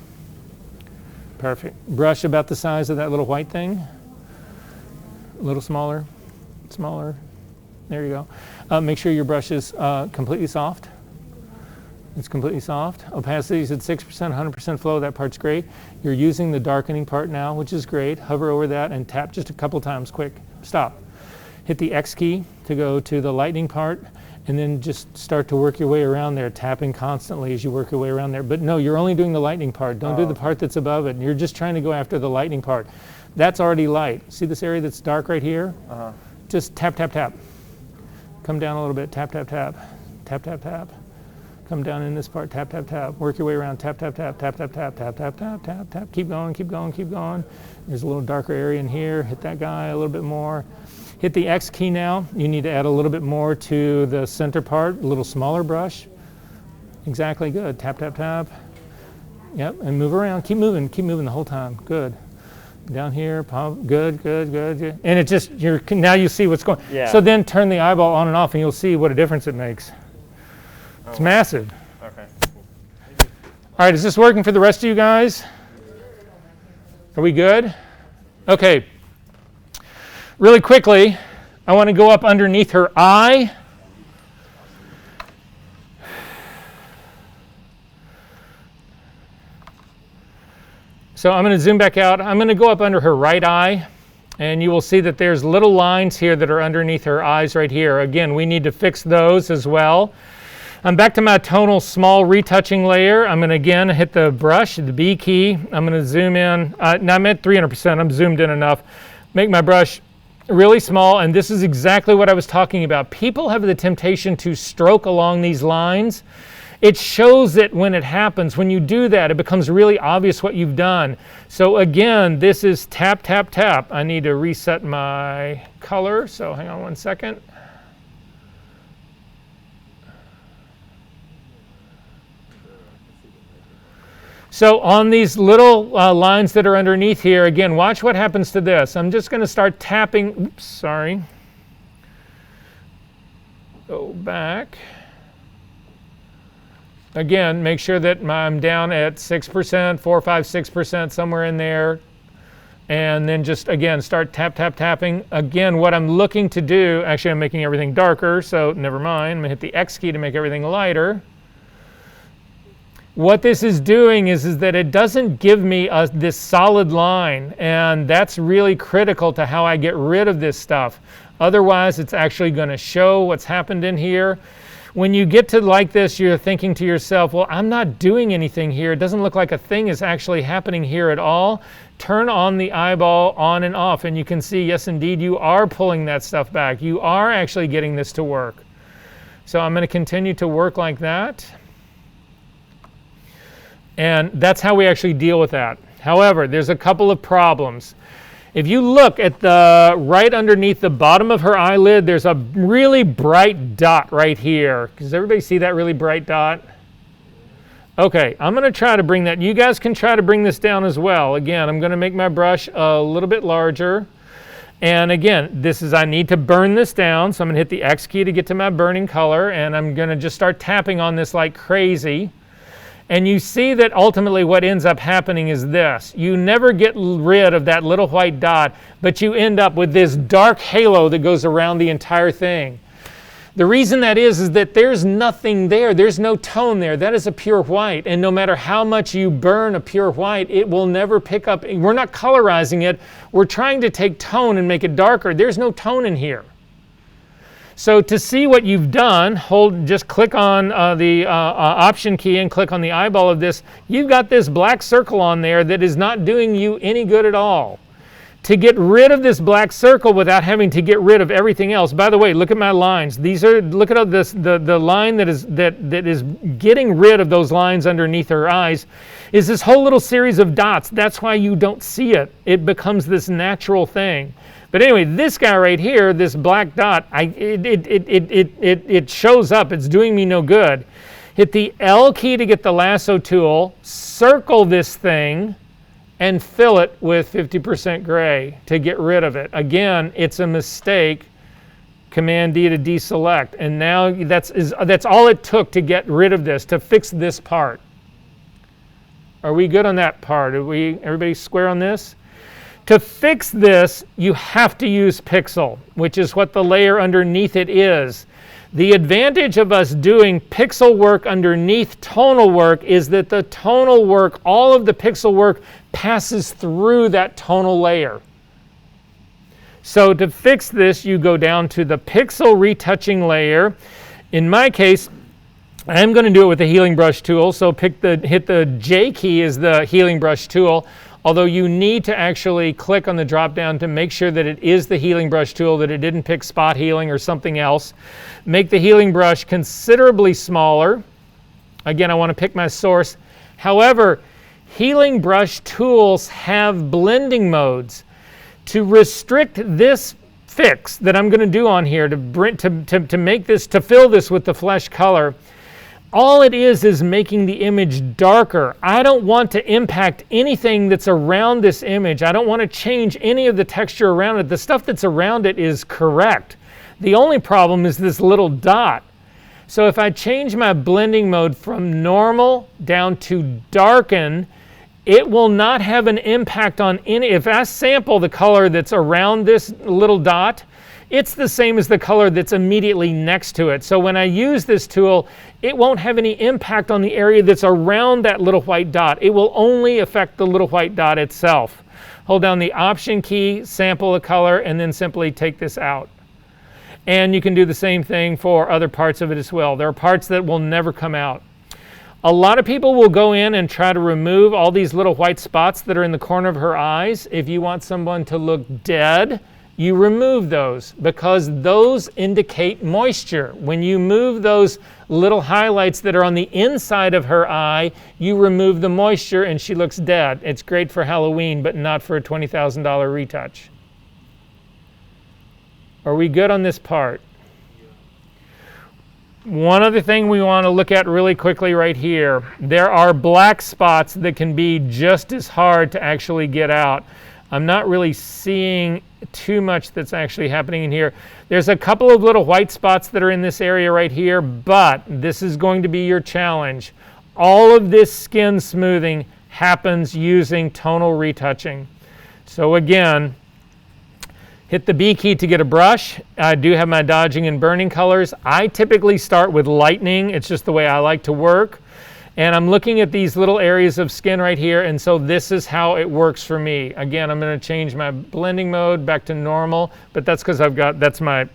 Perfect. Brush about the size of that little white thing. A little smaller. Smaller. There you go. Make sure your brush is completely soft. It's completely soft. Opacity is at 6%, 100% flow. That part's great. You're using the darkening part now, which is great. Hover over that and tap just a couple times. Quick. Stop. Hit the X key to go to the lightning part, and then just start to work your way around there, tapping constantly as you work your way around there. But no, you're only doing the lightning part. Don't do the part that's above it. You're just trying to go after the lightning part. That's already light. See this area that's dark right here? Just tap, tap, tap. Come down a little bit. Tap, tap, tap. Tap, tap, tap. Come down in this part, tap, tap, tap. Work your way around, tap, tap, tap, tap, tap, tap, tap, tap, tap, tap, tap. Keep going, keep going, keep going. There's a little darker area in here. Hit that guy a little bit more. Hit the X key now. You need to add a little bit more to the center part, a little smaller brush. Exactly, good. Tap, tap, tap. Yep, and move around. Keep moving the whole time. Good. Down here, pump. Good, good, good, good. And it just, now you see what's going on. Yeah. So then turn the eyeball on and off and you'll see what a difference it makes. It's massive. Okay. All right, is this working for the rest of you guys? Are we good? Okay. Really quickly, I want to go up underneath her eye. So I'm going to zoom back out. I'm going to go up under her right eye, and you will see that there's little lines here that are underneath her eyes right here. Again, we need to fix those as well. I'm back to my tonal small retouching layer. I'm going to again hit the brush, the B key. I'm going to zoom in. Now I'm at 300%. I'm zoomed in enough. Make my brush really small, and this is exactly what I was talking about. People have the temptation to stroke along these lines. It shows it when it happens. When you do that, it becomes really obvious what you've done. So again, this is tap, tap, tap. I need to reset my color, so hang on one second. So on these little lines that are underneath here, again, watch what happens to this. I'm just going to start tapping. Oops, sorry. Go back. Again, make sure that I'm down at 6%, 4, 5, 6%, somewhere in there. And then just, again, start tap, tap, tapping. Again, what I'm looking to do, actually I'm making everything darker, so never mind. I'm going to hit the X key to make everything lighter. What this is doing is that it doesn't give me this solid line, and that's really critical to how I get rid of this stuff. Otherwise, it's actually going to show what's happened in here. When you get to like this, you're thinking to yourself, well, I'm not doing anything here. It doesn't look like a thing is actually happening here at all. Turn on the eyeball on and off, and you can see, yes, indeed, you are pulling that stuff back. You are actually getting this to work. So I'm going to continue to work like that. And that's how we actually deal with that. However, there's a couple of problems. If you look at the right underneath the bottom of her eyelid, there's a really bright dot right here. Does everybody see that really bright dot? Okay, I'm going to try to bring that. You guys can try to bring this down as well. Again, I'm going to make my brush a little bit larger. And again, this is, I need to burn this down. So I'm going to hit the X key to get to my burning color. And I'm going to just start tapping on this like crazy. And you see that ultimately what ends up happening is this. You never get rid of that little white dot, but you end up with this dark halo that goes around the entire thing. The reason that is that there's nothing there. There's no tone there. That is a pure white. And no matter how much you burn a pure white, it will never pick up. We're not colorizing it. We're trying to take tone and make it darker. There's no tone in here. So to see what you've done, just click on the Option key and click on the eyeball of this. You've got this black circle on there that is not doing you any good at all. To get rid of this black circle without having to get rid of everything else. By the way, look at my lines. These are, look at this, the line that is getting rid of those lines underneath her eyes is this whole little series of dots. That's why you don't see it. It becomes this natural thing. But anyway, this guy right here, this black dot, it shows up. It's doing me no good. Hit the L key to get the lasso tool, circle this thing, and fill it with 50% gray to get rid of it. Again, it's a mistake. Command D to deselect. And now that's all it took to get rid of this, to fix this part. Are we good on that part? Everybody square on this? To fix this, you have to use pixel, which is what the layer underneath it is. The advantage of us doing pixel work underneath tonal work is that the tonal work, all of the pixel work, passes through that tonal layer. So to fix this, you go down to the pixel retouching layer. In my case, I'm going to do it with the healing brush tool. So hit the J key as the healing brush tool. Although you need to actually click on the drop down to make sure that it is the healing brush tool, that it didn't pick spot healing or something else. Make the healing brush considerably smaller. Again, I want to pick my source. However, healing brush tools have blending modes. To restrict this fix that I'm going to do on here to make this, to fill this with the flesh color, all it is making the image darker. I don't want to impact anything that's around this image. I don't want to change any of the texture around it. The stuff that's around it is correct. The only problem is this little dot. So if I change my blending mode from normal down to darken, it will not have an impact on any. If I sample the color that's around this little dot, it's the same as the color that's immediately next to it. So when I use this tool, it won't have any impact on the area that's around that little white dot. It will only affect the little white dot itself. Hold down the Option key, sample a color, and then simply take this out. And you can do the same thing for other parts of it as well. There are parts that will never come out. A lot of people will go in and try to remove all these little white spots that are in the corner of her eyes. If you want someone to look dead, you remove those because those indicate moisture. When you move those little highlights that are on the inside of her eye, you remove the moisture and she looks dead. It's great for Halloween, but not for a $20,000 retouch. Are we good on this part? One other thing we want to look at really quickly right here. There are black spots that can be just as hard to actually get out. I'm not really seeing too much that's actually happening in here. There's a couple of little white spots that are in this area right here, but this is going to be your challenge. All of this skin smoothing happens using tonal retouching. So again, hit the B key to get a brush. I do have my dodging and burning colors. I typically start with lightening. It's just the way I like to work. And I'm looking at these little areas of skin right here, and so this is how it works for me. Again, I'm going to change my blending mode back to normal, but that's because that's my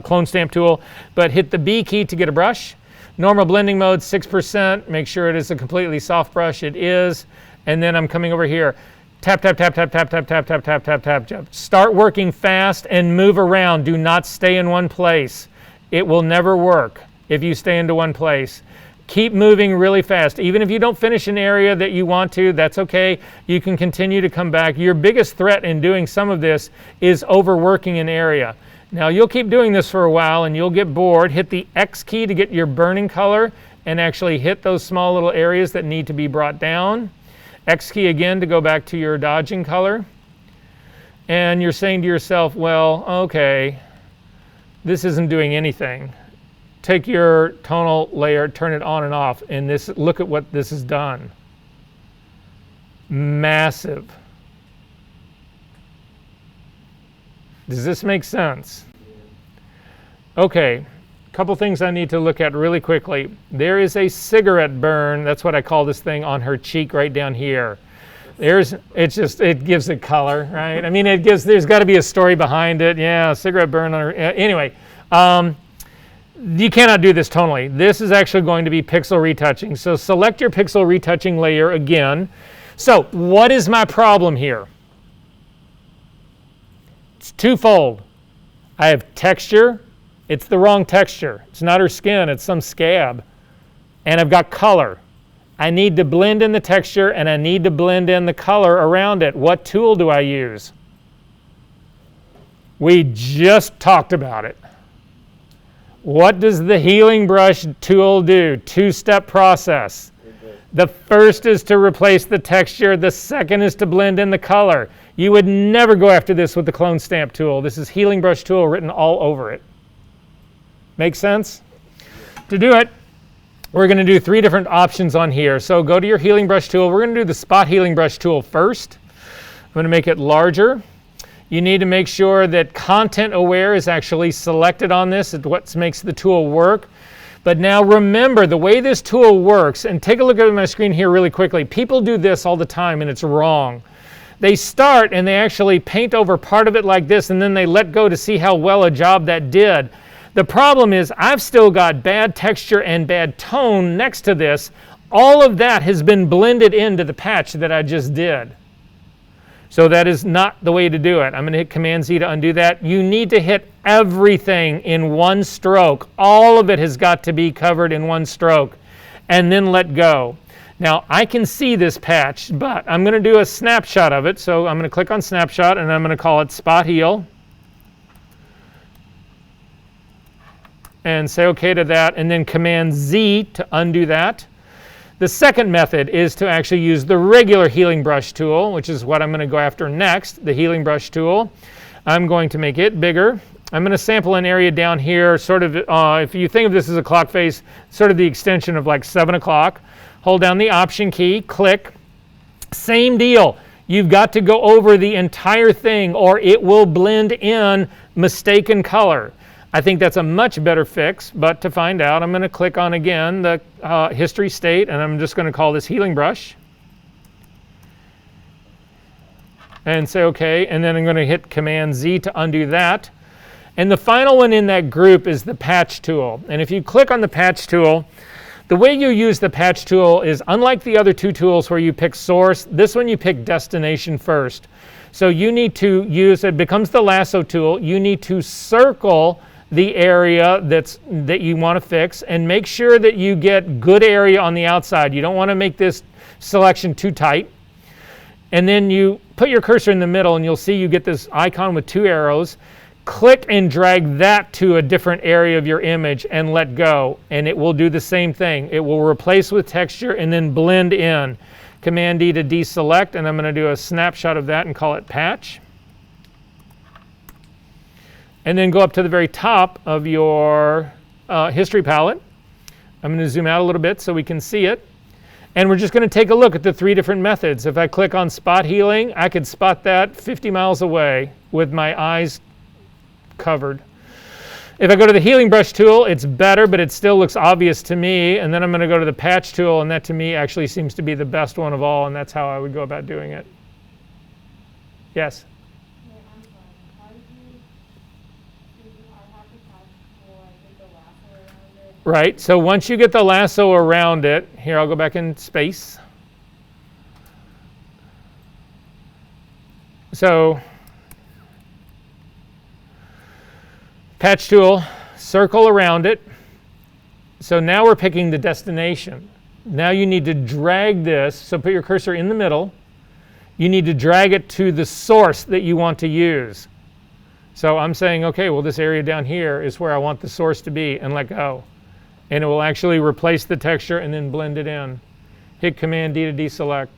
clone stamp tool. But hit the B key to get a brush. Normal blending mode, 6%. Make sure it is a completely soft brush. It is. And then I'm coming over here. Tap, tap, tap, tap, tap, tap, tap, tap, tap, tap, tap, tap. Start working fast and move around. Do not stay in one place. It will never work if you stay into one place. Keep moving really fast. Even if you don't finish an area that you want to, that's okay. You can continue to come back. Your biggest threat in doing some of this is overworking an area. Now you'll keep doing this for a while and you'll get bored. Hit the X key to get your burning color and actually hit those small little areas that need to be brought down. X key again to go back to your dodging color. And you're saying to yourself, well, okay, this isn't doing anything. Take your tonal layer, turn it on and off, and look at what this has done. Massive. Does this make sense? Okay, a couple things I need to look at really quickly. There is a cigarette burn, that's what I call this thing, on her cheek right down here. It gives it color, right? I mean, there's got to be a story behind it. Yeah, cigarette burn on her. Anyway, you cannot do this tonally. This is actually going to be pixel retouching. So select your pixel retouching layer again. So what is my problem here? It's twofold. I have texture. It's the wrong texture. It's not her skin. It's some scab. And I've got color. I need to blend in the texture and I need to blend in the color around it. What tool do I use? We just talked about it. What does the healing brush tool do? Two-step process. The first is to replace the texture. The second is to blend in the color. You would never go after this with the clone stamp tool. This is healing brush tool written all over it. Make sense? To do it, we're going to do 3 different options on here. So go to your healing brush tool. We're going to do the spot healing brush tool first. I'm going to make it larger. You need to make sure that content aware is actually selected on this. It's what makes the tool work. But now remember, the way this tool works, and take a look at my screen here really quickly. People do this all the time and it's wrong. They start and they actually paint over part of it like this and then they let go to see how well a job that did. The problem is I've still got bad texture and bad tone next to this. All of that has been blended into the patch that I just did. So that is not the way to do it. I'm going to hit Command Z to undo that. You need to hit everything in one stroke. All of it has got to be covered in one stroke. And then let go. Now, I can see this patch, but I'm going to do a snapshot of it. So I'm going to click on Snapshot, and I'm going to call it Spot Heal. and say OK to that, and then Command Z to undo that. The second method is to actually use the regular healing brush tool, which is what I'm going to go after next, the healing brush tool. I'm going to make it bigger. I'm going to sample an area down here, sort of, if you think of this as a clock face, sort of the extension of like 7 o'clock. Hold down the Option key, click. Same deal. You've got to go over the entire thing or it will blend in mistaken color. I think that's a much better fix, but to find out, I'm going to click on, again, the history state, and I'm just going to call this healing brush. And say OK, and then I'm going to hit Command Z to undo that. And the final one in that group is the patch tool. And if you click on the patch tool, the way you use the patch tool is unlike the other two tools where you pick source, this one you pick destination first. So you need to use, it becomes the lasso tool, you need to circle the area that you want to fix and make sure that you get good area on the outside. You don't want to make this selection too tight. And then you put your cursor in the middle and you'll see you get this icon with 2 arrows. Click and drag that to a different area of your image and let go. And it will do the same thing. It will replace with texture and then blend in. Command D to deselect, and I'm going to do a snapshot of that and call it patch. And then go up to the very top of your history palette. I'm going to zoom out a little bit so we can see it. And we're just going to take a look at the 3 different methods. If I click on spot healing, I could spot that 50 miles away with my eyes covered. If I go to the healing brush tool, it's better, but it still looks obvious to me. And then I'm going to go to the patch tool, and that to me actually seems to be the best one of all, and that's how I would go about doing it. Yes? Right, so once you get the lasso around it, here I'll go back in space. So, patch tool, circle around it. So now we're picking the destination. Now you need to drag this, so put your cursor in the middle. You need to drag it to the source that you want to use. So I'm saying, okay, well this area down here is where I want the source to be, and let go. And it will actually replace the texture and then blend it in. Hit Command D to deselect.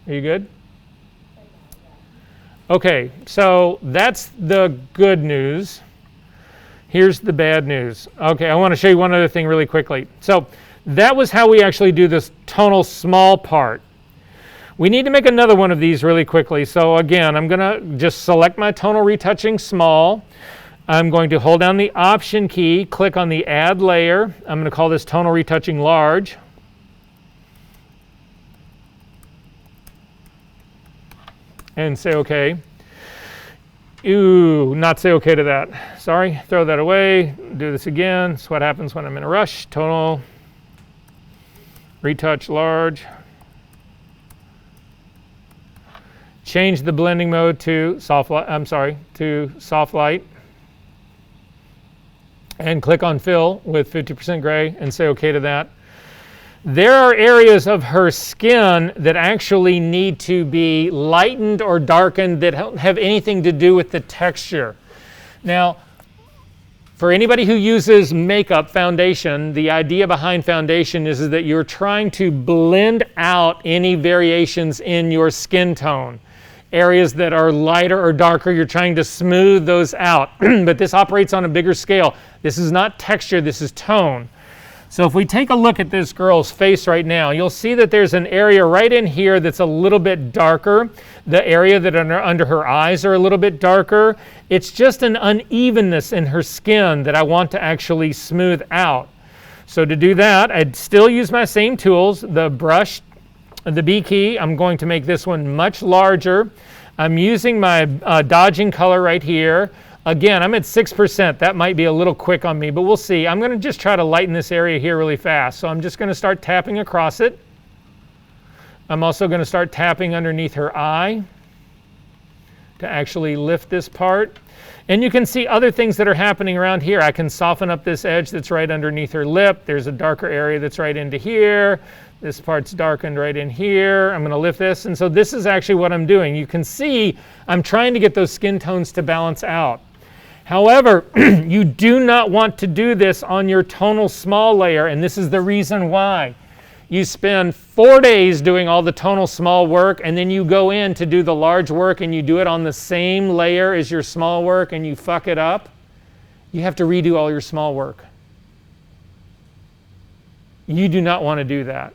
Are you good? Okay, so that's the good news. Here's the bad news. Okay, I want to show you one other thing really quickly. So that was how we actually do this tonal small part. We need to make another one of these really quickly. So again, I'm going to just select my tonal retouching small. I'm going to hold down the Option key, click on the Add Layer. I'm going to call this Tonal Retouching Large. And say OK. Ooh, not say OK to that. Sorry, throw that away. Do this again. That's what happens when I'm in a rush. Tonal Retouch Large. Change the blending mode to soft light. To soft light. And click on Fill with 50% gray and say OK to that. There are areas of her skin that actually need to be lightened or darkened that don't have anything to do with the texture. Now, for anybody who uses makeup foundation, the idea behind foundation is that you're trying to blend out any variations in your skin tone. Areas that are lighter or darker, you're trying to smooth those out. But this operates on a bigger scale. This is not texture, this is tone. So if we take a look at this girl's face right now, you'll see that there's an area right in here that's a little bit darker. The area that under her eyes are a little bit darker. It's just an unevenness in her skin that I want to actually smooth out. So to do that, I'd still use my same tools, the brush, the B key. I'm going to make this one much larger. I'm using my dodging color right here. Again, I'm at 6%. That might be a little quick on me, but we'll see. I'm going to just try to lighten this area here really fast. So I'm just going to start tapping across it. I'm also going to start tapping underneath her eye to actually lift this part. And you can see other things that are happening around here. I can soften up this edge that's right underneath her lip. There's a darker area that's right into here. This part's darkened right in here. I'm going to lift this. And so this is actually what I'm doing. You can see I'm trying to get those skin tones to balance out. However, you do not want to do this on your tonal small layer, and this is the reason why. You spend 4 days doing all the tonal small work, and then you go in to do the large work and you do it on the same layer as your small work and you fuck it up. You have to redo all your small work. You do not want to do that.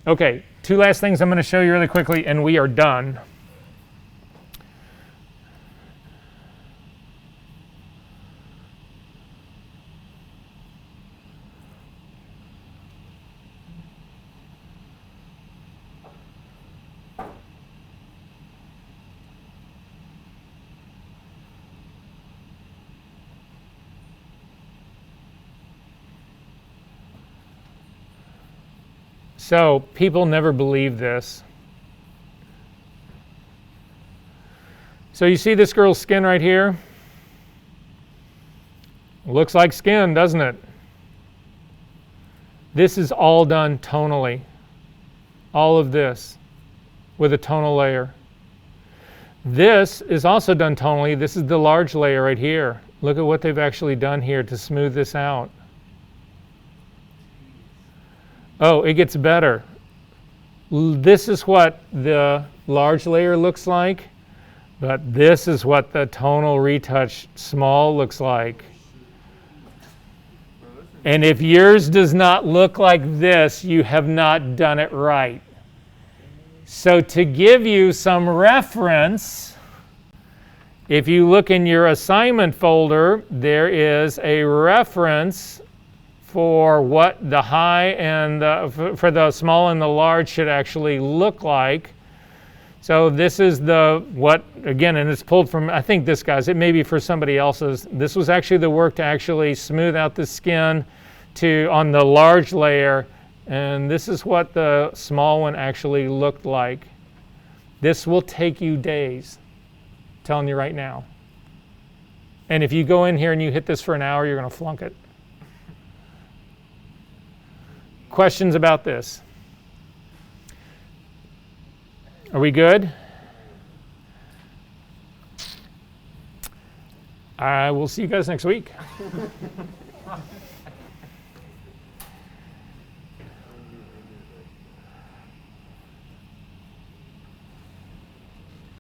Okay, 2 last things I'm going to show you really quickly, and we are done. So people never believe this. So you see this girl's skin right here? Looks like skin, doesn't it? This is all done tonally. All of this with a tonal layer. This is also done tonally. This is the large layer right here. Look at what they've actually done here to smooth this out. Oh, it gets better. This is what the large layer looks like, but this is what the tonal retouch small looks like. And if yours does not look like this, you have not done it right. So to give you some reference, if you look in your assignment folder, there is a reference for what the high and for the small and the large should actually look like. So this is what again, and it's pulled from, I think this guy's, it may be for somebody else's. This was actually the work to actually smooth out the skin on the large layer, and this is what the small one actually looked like. This will take you days, I'm telling you right now. And if you go in here and you hit this for an hour, you're going to flunk it. Questions about this? Are we good? I will see you guys next week.